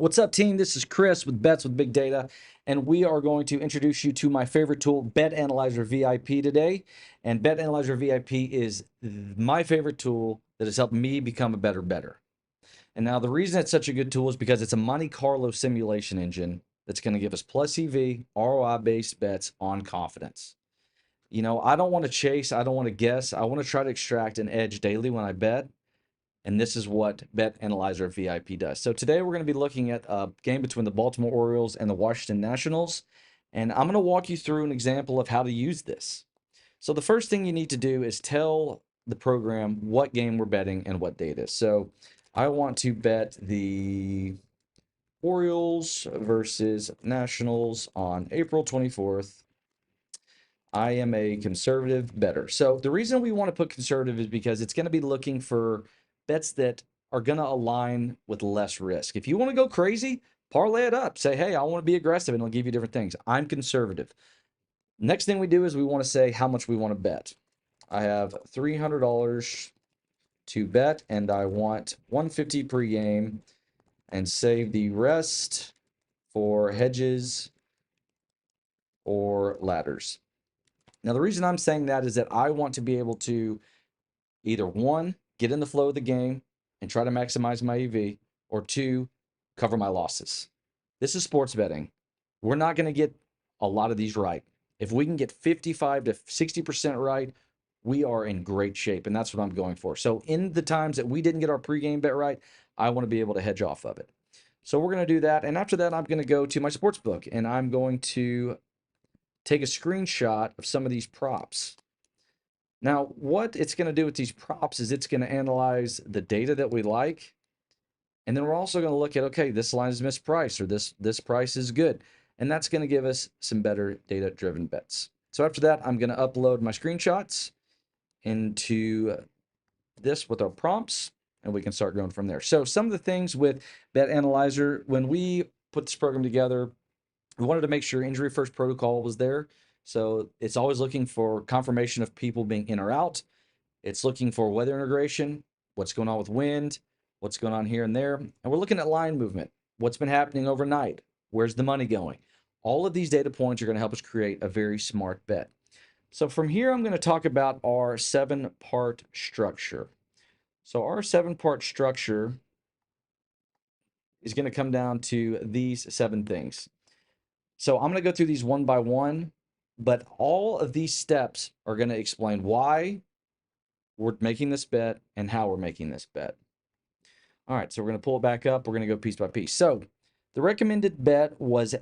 What's up, team? This is Chris with Bets with Big Data, and we are going to introduce you to my favorite tool, Bet Analyzer VIP, today. And Bet Analyzer VIP is my favorite tool that has helped me become a better bettor. And now the reason it's such a good tool is because it's a Monte Carlo simulation engine that's going to give us plus EV, ROI-based bets on confidence. You know, I don't want to chase, I don't want to guess, I want to try to extract an edge daily when I bet. And this is what Bet Analyzer VIP does. So today we're going to be looking at a game between the Baltimore Orioles and the Washington Nationals. And I'm going to walk you through an example of how to use this. So the first thing you need to do is tell the program what game we're betting and what date is. So I want to bet the Orioles versus Nationals on April 24th. I am a conservative bettor. So the reason we want to put conservative is because it's going to be looking for bets that are going to align with less risk. If you want to go crazy, parlay it up. Say, hey, I want to be aggressive, and it'll give you different things. I'm conservative. Next thing we do is we want to say how much we want to bet. I have $300 to bet, and I want $150 per game, and save the rest for hedges or ladders. Now, the reason I'm saying that is that I want to be able to either one, get in the flow of the game and try to maximize my EV, or two, cover my losses. This is sports betting. We're not going to get a lot of these right. If we can get 55 to 60% right, we are in great shape, and that's what I'm going for. So in the times that we didn't get our pregame bet right, I want to be able to hedge off of it. So we're going to do that, and after that, I'm going to go to my sports book, and I'm going to take a screenshot of some of these props. Now, what it's going to do with these props is it's going to analyze the data that we like. And then we're also going to look at, okay, this line is mispriced, or this price is good. And that's going to give us some better data-driven bets. So after that, I'm going to upload my screenshots into this with our prompts, and we can start going from there. So some of the things with Bet Analyzer, when we put this program together, we wanted to make sure injury first protocol was there. So it's always looking for confirmation of people being in or out. It's looking for weather integration, what's going on with wind, what's going on here and there. And we're looking at line movement, what's been happening overnight, where's the money going. All of these data points are going to help us create a very smart bet. So from here, I'm going to talk about our 7-part structure. So our 7-part structure is going to come down to these 7 things. So I'm going to go through these one by one, but all of these steps are going to explain why we're making this bet and how we're making this bet. All right, so we're going to pull it back up. We're going to go piece by piece. So the recommended bet was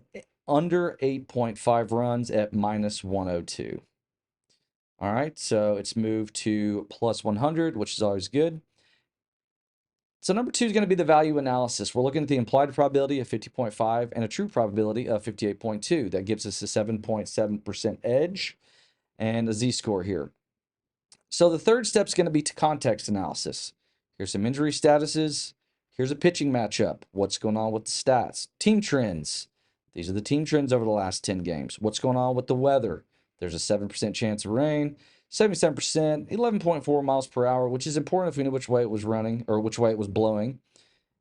under 8.5 runs at minus 102. All right, so it's moved to plus 100, which is always good. So number 2 is going to be the value analysis. We're looking at the implied probability of 50.5 and a true probability of 58.2. That gives us a 7.7% edge and a z-score here. So the third step is going to be to context analysis. Here's some injury statuses. Here's a pitching matchup. What's going on with the stats? Team trends. These are the team trends over the last 10 games. What's going on with the weather? There's a 7% chance of rain. 77%, 11.4 miles per hour, which is important if we knew which way it was running or which way it was blowing.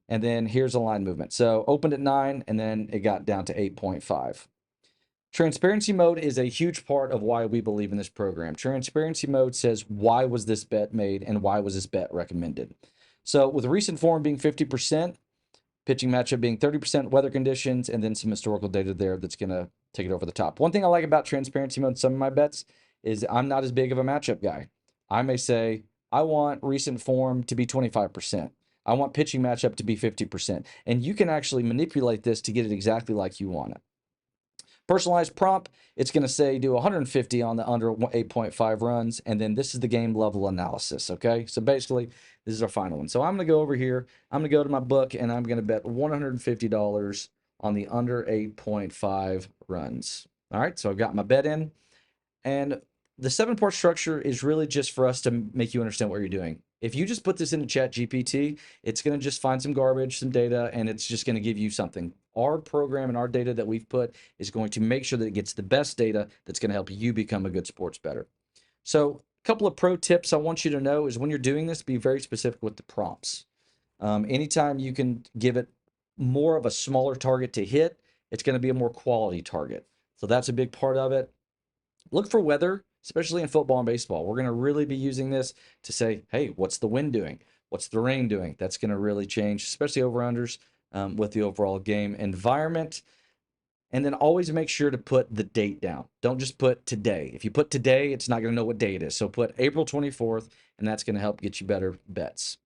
And then here's a line movement. So opened at 9, and then it got down to 8.5. Transparency mode is a huge part of why we believe in this program. Transparency mode says, why was this bet made and why was this bet recommended? So with recent form being 50%, pitching matchup being 30%, weather conditions, and then some historical data there that's going to take it over the top. One thing I like about transparency mode in some of my bets is I'm not as big of a matchup guy. I may say, I want recent form to be 25%. I want pitching matchup to be 50%. And you can actually manipulate this to get it exactly like you want it. Personalized prompt, it's going to say do 150 on the under 8.5 runs, and then this is the game level analysis, okay? So basically, this is our final one. So I'm going to go over here, I'm going to go to my book, and I'm going to bet $150 on the under 8.5 runs. All right, so I've got my bet in, and the 7-part structure is really just for us to make you understand what you're doing. If you just put this into ChatGPT, it's going to just find some garbage, some data, and it's just going to give you something. Our program and our data that we've put is going to make sure that it gets the best data that's going to help you become a good sports bettor. So a couple of pro tips I want you to know is when you're doing this, be very specific with the prompts. Anytime you can give it more of a smaller target to hit. It's going to be a more quality target. So that's a big part of it. Look for weather, especially in football and baseball. We're going to really be using this to say, hey, what's the wind doing? What's the rain doing? That's going to really change, especially over-unders with the overall game environment. And then always make sure to put the date down. Don't just put today. If you put today, it's not going to know what day it is. So put April 24th, and that's going to help get you better bets.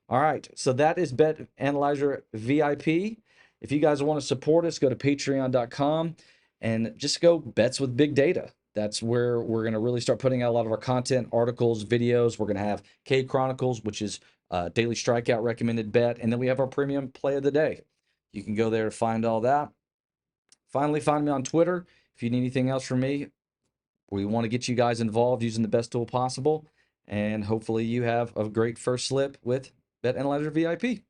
All right, so that is Bet Analyzer VIP. If you guys want to support us, go to patreon.com and just go bets with big data. That's where we're going to really start putting out a lot of our content, articles, videos. We're going to have K Chronicles, which is daily strikeout recommended bet. And then we have our premium play of the day. You can go there to find all that. Finally, find me on Twitter. If you need anything else from me, we want to get you guys involved using the best tool possible. And hopefully you have a great first slip with Bet Analyzer VIP.